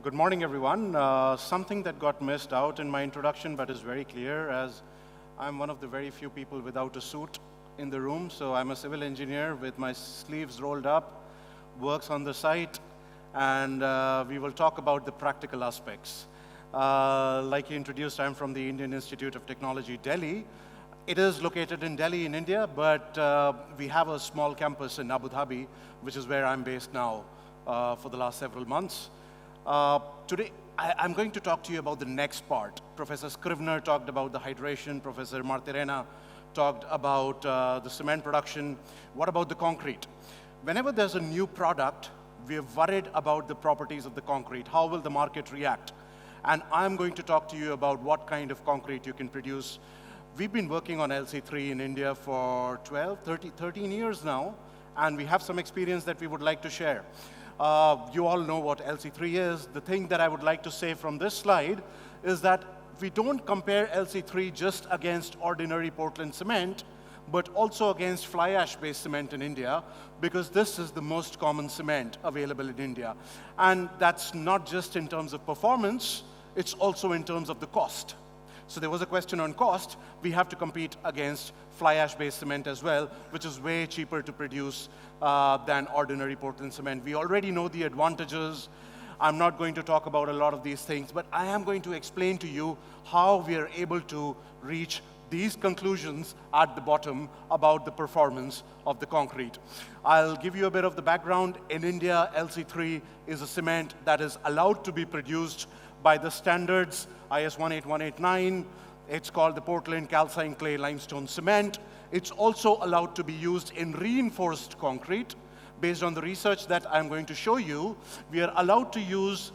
Good morning, everyone. Something that got missed out in my introduction, but is very clear, as I'm one of the very few people without a suit in the room. So I'm a civil engineer with my sleeves rolled up, works on the site, and we will talk about the practical aspects. Like you introduced, I'm from the Indian Institute of Technology, Delhi. It is located in Delhi in India, but we have a small campus in Abu Dhabi, which is where I'm based now for the last several months. Today, I'm going to talk to you about the next part. Professor Scrivener talked about the hydration. Professor Martirena talked about the cement production. What about the concrete? Whenever there's a new product, we're worried about the properties of the concrete. How will the market react? And I'm going to talk to you about what kind of concrete you can produce. We've been working on LC3 in India for 13 years now, and we have some experience that we would like to share. You all know what LC3 is. The thing that I would like to say from this slide is that we don't compare LC3 just against ordinary Portland cement, but also against fly ash-based cement in India, because this is the most common cement available in India. And that's not just in terms of performance, it's also in terms of the cost. So there was a question on cost. We have to compete against fly ash-based cement as well, which is way cheaper to produce than ordinary Portland cement. We already know the advantages. I'm not going to talk about a lot of these things, but I am going to explain to you how we are able to reach these conclusions at the bottom about the performance of the concrete. I'll give you a bit of the background. In India, LC3 is a cement that is allowed to be produced by the standards IS 18189. It's called the Portland Calcined Clay Limestone Cement. It's also allowed to be used in reinforced concrete. Based on the research that I'm going to show you, we are allowed to use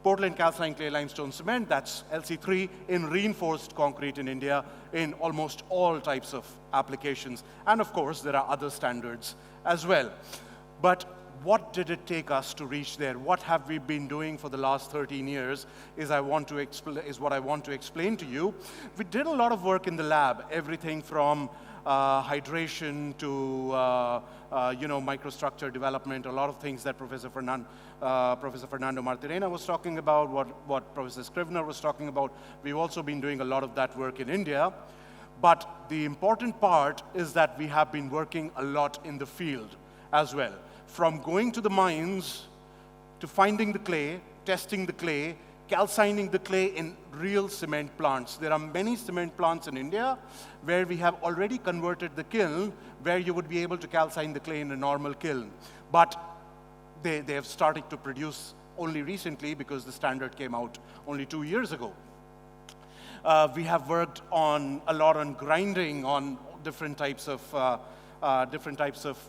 Portland Calcined Clay Limestone Cement, that's LC3, in reinforced concrete in India in almost all types of applications. And of course, there are other standards as well. But what did it take us to reach there? What have we been doing for the last 13 years is what I want to explain to you. We did a lot of work in the lab, everything from hydration to microstructure development, a lot of things that Professor Fernando Martirena was talking about, what Professor Scrivener was talking about. We've also been doing a lot of that work in India. But the important part is that we have been working a lot in the field as well. From going to the mines, to finding the clay, testing the clay, calcining the clay in real cement plants. There are many cement plants in India where we have already converted the kiln where you would be able to calcine the clay in a normal kiln. But they have started to produce only recently because the standard came out only 2 years ago. We have worked a lot on grinding on different types of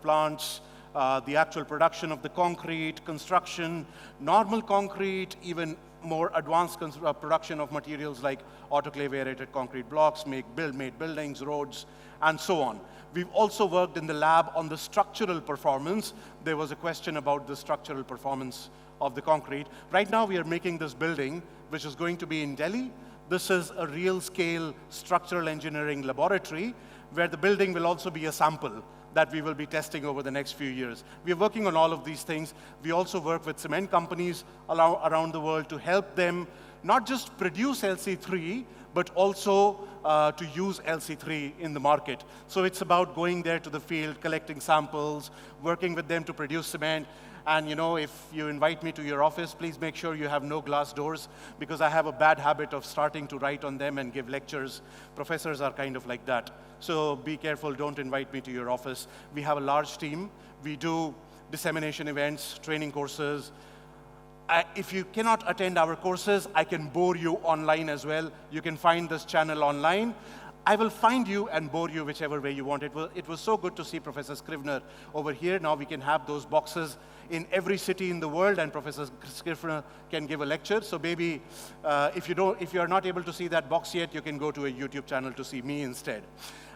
plants. The actual production of the concrete, construction, normal concrete, even more advanced production of materials like autoclave aerated concrete blocks, made buildings, roads, and so on. We've also worked in the lab on the structural performance. There was a question about the structural performance of the concrete. Right now, we are making this building, which is going to be in Delhi. This is a real-scale structural engineering laboratory, where the building will also be a sample that we will be testing over the next few years. We are working on all of these things. We also work with cement companies around the world to help them not just produce LC3, but also to use LC3 in the market. So it's about going there to the field, collecting samples, working with them to produce cement. And if you invite me to your office, please make sure you have no glass doors, because I have a bad habit of starting to write on them and give lectures. Professors are kind of like that. So be careful, don't invite me to your office. We have a large team. We do dissemination events, training courses. If you cannot attend our courses, I can bore you online as well. You can find this channel online. I will find you and bore you whichever way you want. It was so good to see Professor Scrivener over here. Now we can have those boxes in every city in the world, and Professor Scrivener can give a lecture. So maybe if you are not able to see that box yet, you can go to a YouTube channel to see me instead.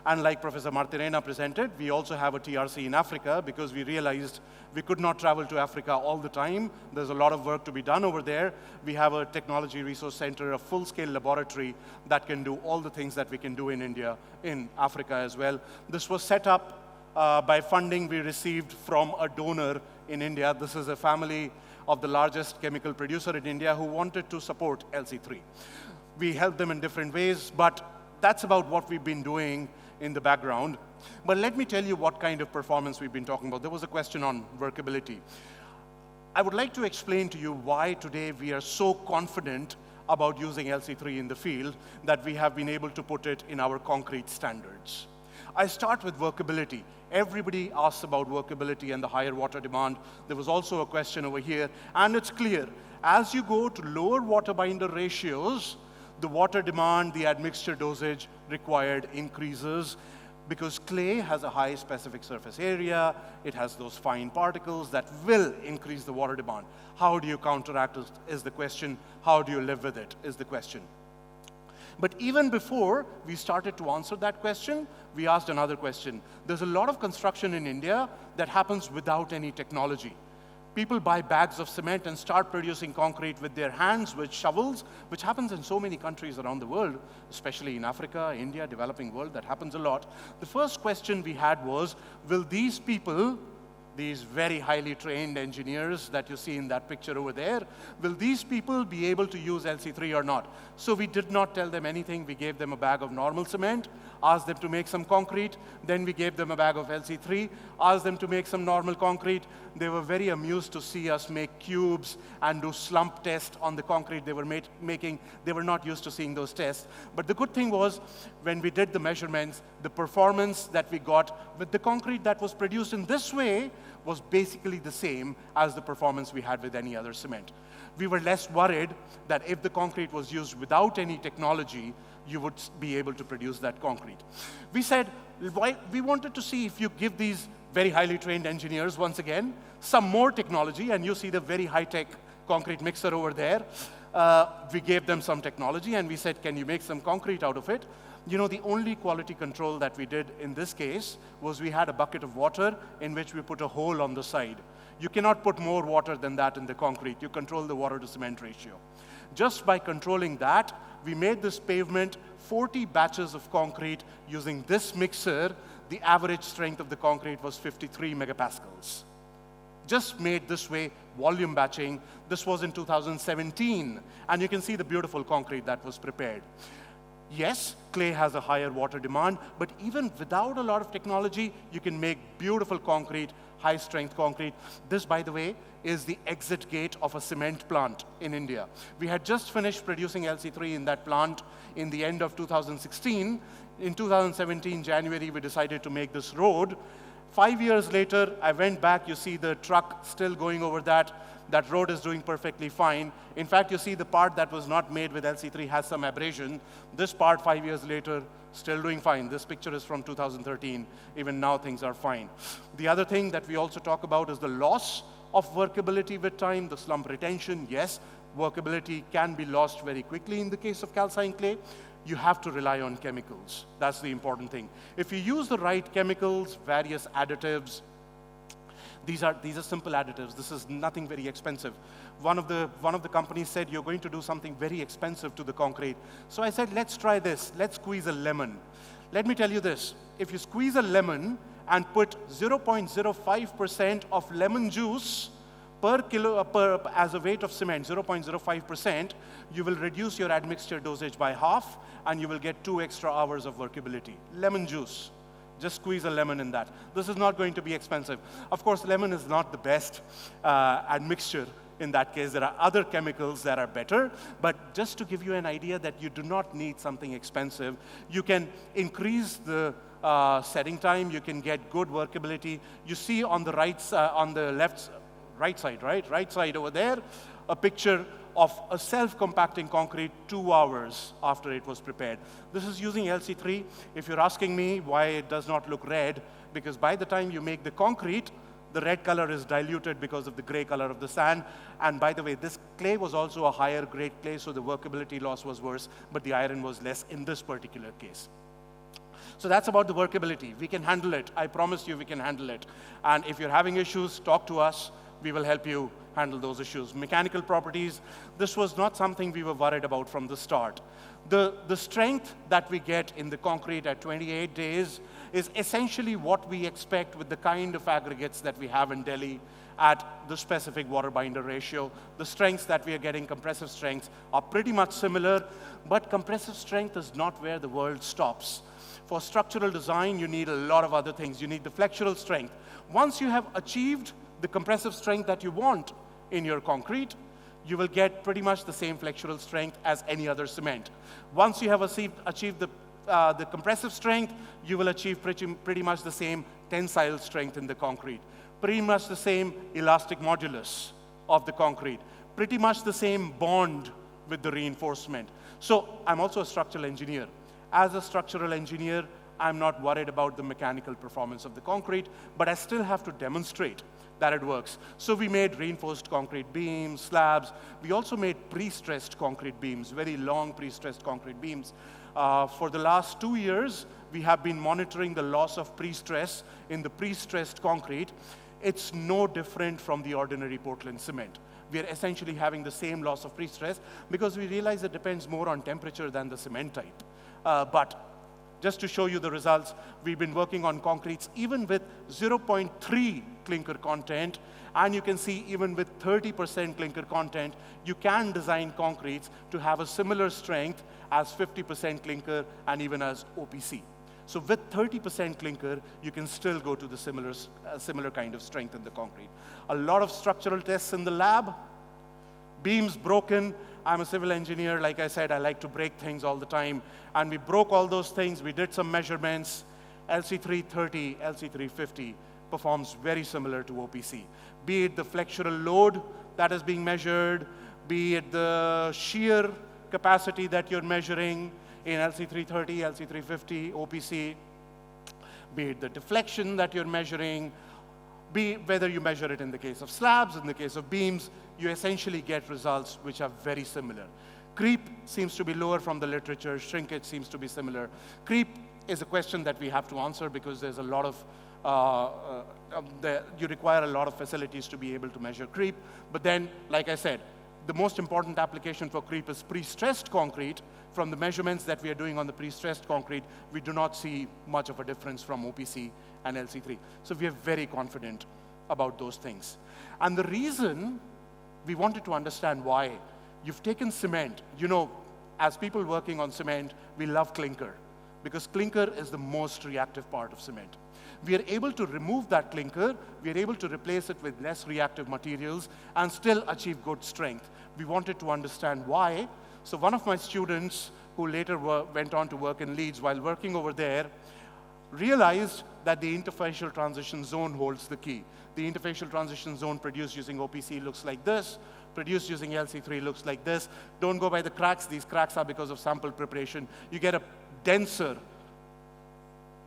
And like Professor Martirena presented, we also have a TRC in Africa because we realized we could not travel to Africa all the time. There's a lot of work to be done over there. We have a technology resource center, a full-scale laboratory that can do all the things that we can do in India, in Africa as well. This was set up by funding we received from a donor in India. This is a family of the largest chemical producer in India who wanted to support LC3. We helped them in different ways, but that's about what we've been doing in the background. But let me tell you what kind of performance we've been talking about. There was a question on workability. I would like to explain to you why today we are so confident about using LC3 in the field that we have been able to put it in our concrete standards. I start with workability. Everybody asks about workability and the higher water demand. There was also a question over here, and it's clear. As you go to lower water binder ratios, the water demand, the admixture dosage required increases, because clay has a high specific surface area, it has those fine particles that will increase the water demand. How do you counteract is the question. How do you live with it is the question. But even before we started to answer that question, we asked another question. There's a lot of construction in India that happens without any technology. People buy bags of cement and start producing concrete with their hands, with shovels, which happens in so many countries around the world, especially in Africa, India, developing world, that happens a lot. The first question we had was, will these people, these very highly trained engineers that you see in that picture over there, will these people be able to use LC3 or not? So we did not tell them anything. We gave them a bag of normal cement, asked them to make some concrete, then we gave them a bag of LC3, asked them to make some normal concrete. They were very amused to see us make cubes and do slump tests on the concrete they were making. They were not used to seeing those tests. But the good thing was, when we did the measurements, the performance that we got with the concrete that was produced in this way was basically the same as the performance we had with any other cement. We were less worried that if the concrete was used without any technology, you would be able to produce that concrete. We said, we wanted to see if you give these very highly trained engineers, once again, some more technology, and you see the very high-tech concrete mixer over there. We gave them some technology, and we said, can you make some concrete out of it? You know, the only quality control that we did in this case was we had a bucket of water in which we put a hole on the side. You cannot put more water than that in the concrete. You control the water to cement ratio. Just by controlling that, we made this pavement 40 batches of concrete using this mixer. The average strength of the concrete was 53 megapascals. Just made this way, volume batching. This was in 2017, and you can see the beautiful concrete that was prepared. Yes, clay has a higher water demand, but even without a lot of technology, you can make beautiful concrete, high-strength concrete. This, by the way, is the exit gate of a cement plant in India. We had just finished producing LC3 in that plant in the end of 2016. In 2017, January, we decided to make this road. 5 years later, I went back. You see the truck still going over that. That road is doing perfectly fine. In fact, you see the part that was not made with LC3 has some abrasion. This part, 5 years later, still doing fine. This picture is from 2013. Even now, things are fine. The other thing that we also talk about is the loss of workability with time, the slump retention. Yes, workability can be lost very quickly in the case of calcined clay. You have to rely on chemicals. That's the important thing. If you use the right chemicals, various additives, these are simple additives. This is nothing very expensive. One of the companies said, you're going to do something very expensive to the concrete. So I said, let's try this. Let's squeeze a lemon. Let me tell you this. If you squeeze a lemon and put 0.05% of lemon juice per kilo as a weight of cement, 0.05%, you will reduce your admixture dosage by half, and you will get 2 extra hours of workability. Lemon juice. Just squeeze a lemon in that. This is not going to be expensive. Of course, lemon is not the best admixture in that case. There are other chemicals that are better, but just to give you an idea that you do not need something expensive, you can increase the setting time, you can get good workability. You see on the right side over there, a picture of a self-compacting concrete 2 hours after it was prepared. This is using LC3. If you're asking me why it does not look red, because by the time you make the concrete, the red color is diluted because of the gray color of the sand. And by the way, this clay was also a higher grade clay, so the workability loss was worse, but the iron was less in this particular case. So that's about the workability. We can handle it. I promise you we can handle it. And if you're having issues, talk to us. We will help you handle those issues. Mechanical properties, this was not something we were worried about from the start. The strength that we get in the concrete at 28 days is essentially what we expect with the kind of aggregates that we have in Delhi at the specific water binder ratio. The strengths that we are getting, compressive strengths, are pretty much similar, but compressive strength is not where the world stops. For structural design, you need a lot of other things. You need the flexural strength. Once you have achieved the compressive strength that you want in your concrete, you will get pretty much the same flexural strength as any other cement. Once you have achieved the compressive strength, you will achieve pretty much the same tensile strength in the concrete, pretty much the same elastic modulus of the concrete, pretty much the same bond with the reinforcement. So I'm also a structural engineer. As a structural engineer, I'm not worried about the mechanical performance of the concrete, but I still have to demonstrate that it works. So we made reinforced concrete beams, slabs. We also made pre-stressed concrete beams, very long pre-stressed concrete beams. For the last 2 years, we have been monitoring the loss of pre-stress in the pre-stressed concrete. It's no different from the ordinary Portland cement. We are essentially having the same loss of pre-stress because we realize it depends more on temperature than the cement type. But just to show you the results, we've been working on concretes even with 0.3 clinker content, and you can see even with 30% clinker content, you can design concretes to have a similar strength as 50% clinker and even as OPC. So with 30% clinker, you can still go to the similar kind of strength in the concrete. A lot of structural tests in the lab, beams broken. I'm a civil engineer, like I said, I like to break things all the time. And we broke all those things, we did some measurements. LC330, LC350 performs very similar to OPC. Be it the flexural load that is being measured, be it the shear capacity that you're measuring in LC330, LC350, OPC, be it the deflection that you're measuring, whether you measure it in the case of slabs, in the case of beams, you essentially get results which are very similar. Creep seems to be lower from the literature, shrinkage seems to be similar. Creep is a question that we have to answer because there's a lot of, you require a lot of facilities to be able to measure creep. But then, like I said, the most important application for creep is pre-stressed concrete. From the measurements that we are doing on the pre-stressed concrete, we do not see much of a difference from OPC and LC3. So we are very confident about those things. And the reason we wanted to understand why, you've taken cement. You know, as people working on cement, we love clinker because clinker is the most reactive part of cement. We are able to remove that clinker, we are able to replace it with less reactive materials and still achieve good strength. We wanted to understand why. So one of my students who later went on to work in Leeds, while working over there, realized that the interfacial transition zone holds the key. The interfacial transition zone produced using OPC looks like this, produced using LC3 looks like this. Don't go by the cracks, these cracks are because of sample preparation. You get a denser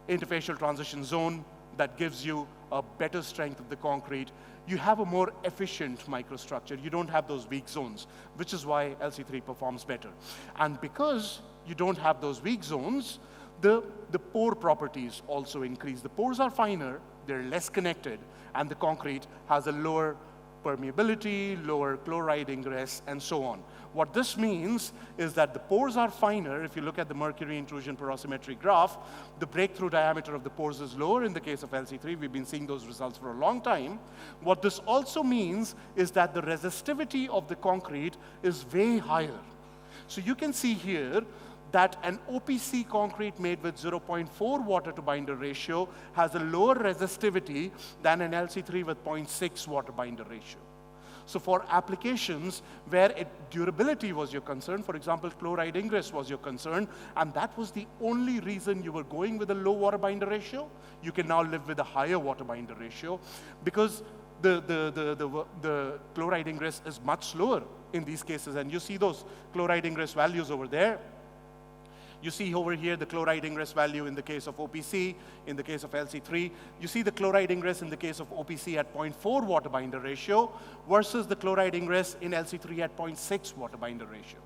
interfacial transition zone that gives you a better strength of the concrete. You have a more efficient microstructure. You don't have those weak zones, which is why LC3 performs better. And because you don't have those weak zones, the pore properties also increase. The pores are finer, they're less connected, and the concrete has a lower permeability, lower chloride ingress, and so on. What this means is that the pores are finer. If you look at the mercury intrusion porosimetry graph, the breakthrough diameter of the pores is lower in the case of LC3. We've been seeing those results for a long time. What this also means is that the resistivity of the concrete is way higher. So you can see here that an OPC concrete made with 0.4 water to binder ratio has a lower resistivity than an LC3 with 0.6 water binder ratio. So for applications where durability was your concern, for example, chloride ingress was your concern, and that was the only reason you were going with a low water binder ratio, you can now live with a higher water binder ratio because the chloride ingress is much slower in these cases. And you see those chloride ingress values over there. You see over here the chloride ingress value in the case of OPC, in the case of LC3. You see the chloride ingress in the case of OPC at 0.4 water binder ratio versus the chloride ingress in LC3 at 0.6 water binder ratio.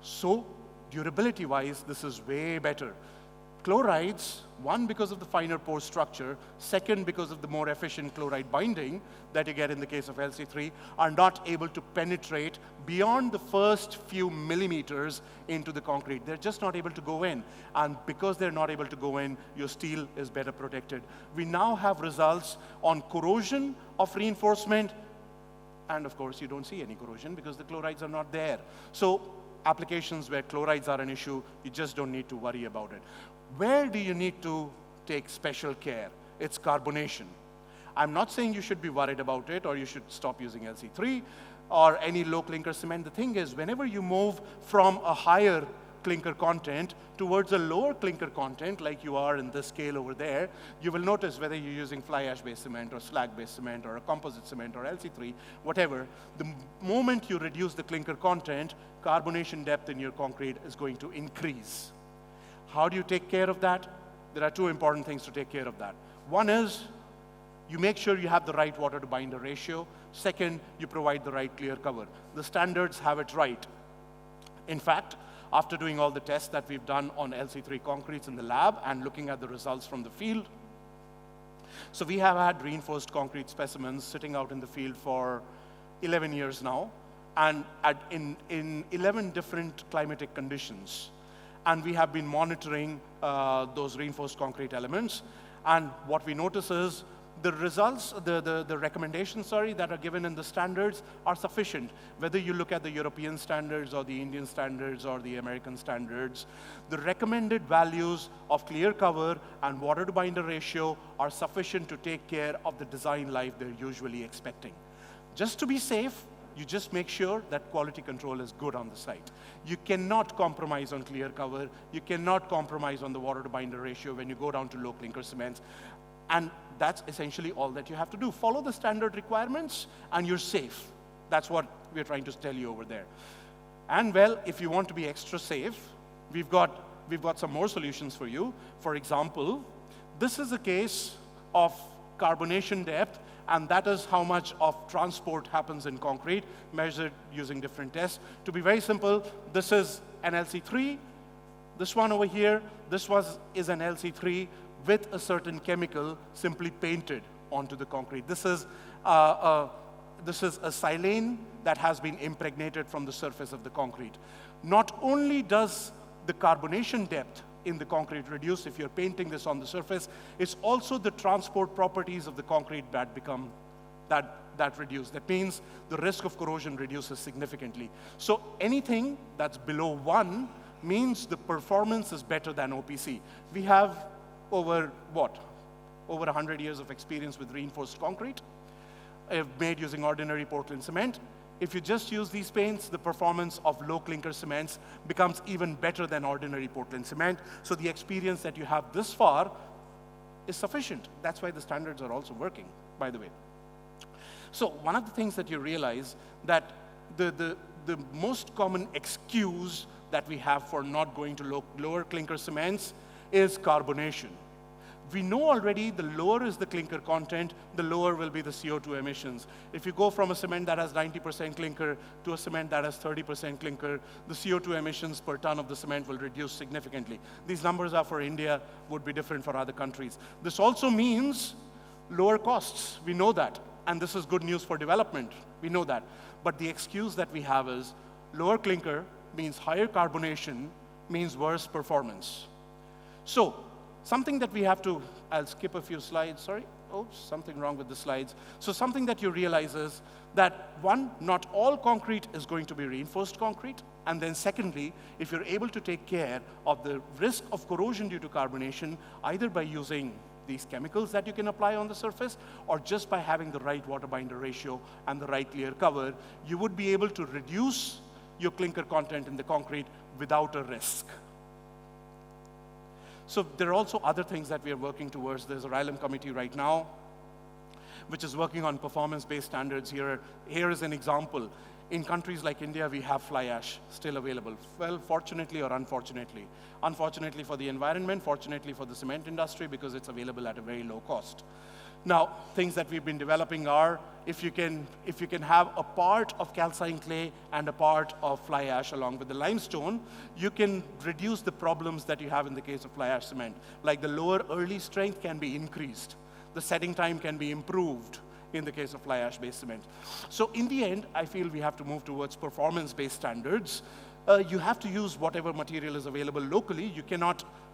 So durability-wise, this is way better. Chlorides, one, because of the finer pore structure, second, because of the more efficient chloride binding that you get in the case of LC3, are not able to penetrate beyond the first few millimeters into the concrete. They're just not able to go in. And because they're not able to go in, your steel is better protected. We now have results on corrosion, of reinforcement, and of course, you don't see any corrosion because the chlorides are not there. So applications where chlorides are an issue, you just don't need to worry about it. Where do you need to take special care? It's carbonation. I'm not saying you should be worried about it or you should stop using LC3 or any low clinker cement. The thing is, whenever you move from a higher clinker content towards a lower clinker content, like you are in this scale over there, you will notice whether you're using fly ash-based cement or slag-based cement or a composite cement or LC3, whatever, the moment you reduce the clinker content, carbonation depth in your concrete is going to increase. How do you take care of that? There are two important things to take care of that. One is, you make sure you have the right water to binder ratio. Second, you provide the right clear cover. The standards have it right. In fact, after doing all the tests that we've done on LC3 concretes in the lab and looking at the results from the field, so we have had reinforced concrete specimens sitting out in the field for 11 years now, and in 11 different climatic conditions. And we have been monitoring those reinforced concrete elements. And what we notice is the results, the recommendations, that are given in the standards are sufficient. Whether you look at the European standards or the Indian standards or the American standards, the recommended values of clear cover and water to binder ratio are sufficient to take care of the design life they're usually expecting. Just to be safe, you just make sure that quality control is good on the site. You cannot compromise on clear cover. You cannot compromise on the water to binder ratio when you go down to low clinker cements. And that's essentially all that you have to do. Follow the standard requirements and you're safe. That's what we're trying to tell you over there. And well, if you want to be extra safe, we've got some more solutions for you. For example, this is a case of carbonation depth, and that is how much of transport happens in concrete, measured using different tests. To be very simple, this is an LC3. This one over here, is an LC3 with a certain chemical simply painted onto the concrete. This is a silane that has been impregnated from the surface of the concrete. Not only does the carbonation depth in the concrete reduce if you're painting this on the surface, it's also the transport properties of the concrete that become that reduce. That means the risk of corrosion reduces significantly. So anything that's below 1 means the performance is better than OPC. We have over 100 years of experience with reinforced concrete, made using ordinary Portland cement. If you just use these paints, the performance of low clinker cements becomes even better than ordinary Portland cement. So the experience that you have this far is sufficient. That's why the standards are also working, by the way. So one of the things that you realize that the most common excuse that we have for not going to lower clinker cements is carbonation. We know already the lower is the clinker content, the lower will be the CO2 emissions. If you go from a cement that has 90% clinker to a cement that has 30% clinker, the CO2 emissions per ton of the cement will reduce significantly. These numbers are for India, would be different for other countries. This also means lower costs, we know that. And this is good news for development, we know that. But the excuse that we have is lower clinker means higher carbonation, means worse performance. So, something that we have to, I'll skip a few slides, sorry. Oops, something wrong with the slides. So something that you realize is that, one, not all concrete is going to be reinforced concrete. And then secondly, if you're able to take care of the risk of corrosion due to carbonation, either by using these chemicals that you can apply on the surface, or just by having the right water binder ratio and the right clear cover, you would be able to reduce your clinker content in the concrete without a risk. So there are also other things that we are working towards. There's a RILEM committee right now, which is working on performance-based standards. Here is an example. In countries like India, we have fly ash still available. Well, fortunately or unfortunately. Unfortunately for the environment, fortunately for the cement industry, because it's available at a very low cost. Now, things that we've been developing are, if you can have a part of calcine clay and a part of fly ash along with the limestone, you can reduce the problems that you have in the case of fly ash cement. Like the lower early strength can be increased. The setting time can be improved in the case of fly ash-based cement. So in the end, I feel we have to move towards performance-based standards. you have to use whatever material is available locally.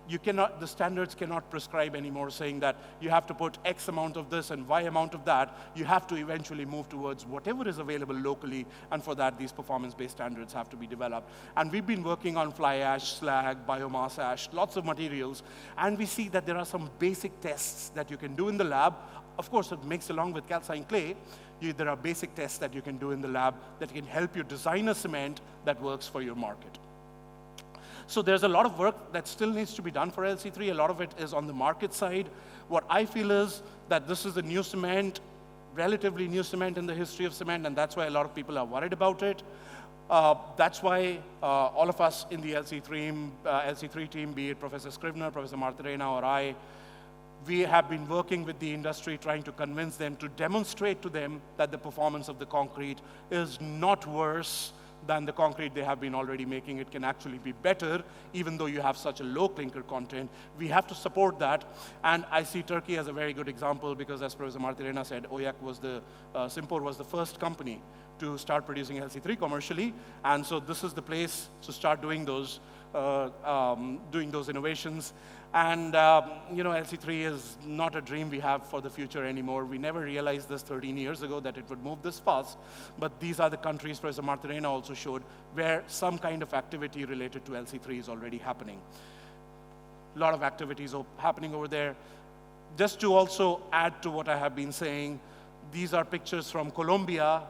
The standards cannot prescribe anymore saying that you have to put X amount of this and Y amount of that. You have to eventually move towards whatever is available locally, and for that, these performance-based standards have to be developed. And we've been working on fly ash, slag, biomass ash, lots of materials, and we see that there are some basic tests that you can do in the lab. Of course, it mixed along with calcined clay. There are basic tests that you can do in the lab that can help you design a cement that works for your market. So there's a lot of work that still needs to be done for LC3. A lot of it is on the market side. What I feel is that this is a new cement, relatively new cement in the history of cement, and that's why a lot of people are worried about it. That's why all of us in the LC3 team, be it Professor Scrivener, Professor Martirena, or I, we have been working with the industry trying to convince them, to demonstrate to them that the performance of the concrete is not worse than the concrete they have been already making. It can actually be better, even though you have such a low clinker content. We have to support that, and I see Turkey as a very good example because, as Professor Martirena said, Simpor was the first company to start producing LC3 commercially, and so this is the place to start doing those innovations. And LC3 is not a dream we have for the future anymore. We never realized this 13 years ago that it would move this fast, but these are the countries, Professor Martirena also showed, where some kind of activity related to LC3 is already happening. A lot of activities happening over there. Just to also add to what I have been saying, these are pictures from Colombia,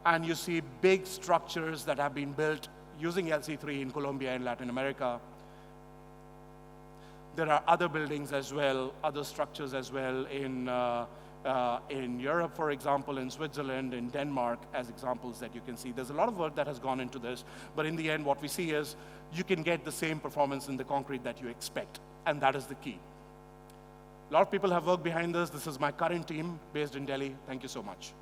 and you see big structures that have been built using LC3 in Colombia and Latin America. There are other buildings as well, other structures as well in Europe, for example, in Switzerland, in Denmark, as examples that you can see. There's a lot of work that has gone into this, but in the end, what we see is you can get the same performance in the concrete that you expect, and that is the key. A lot of people have worked behind this. This is my current team based in Delhi. Thank you so much.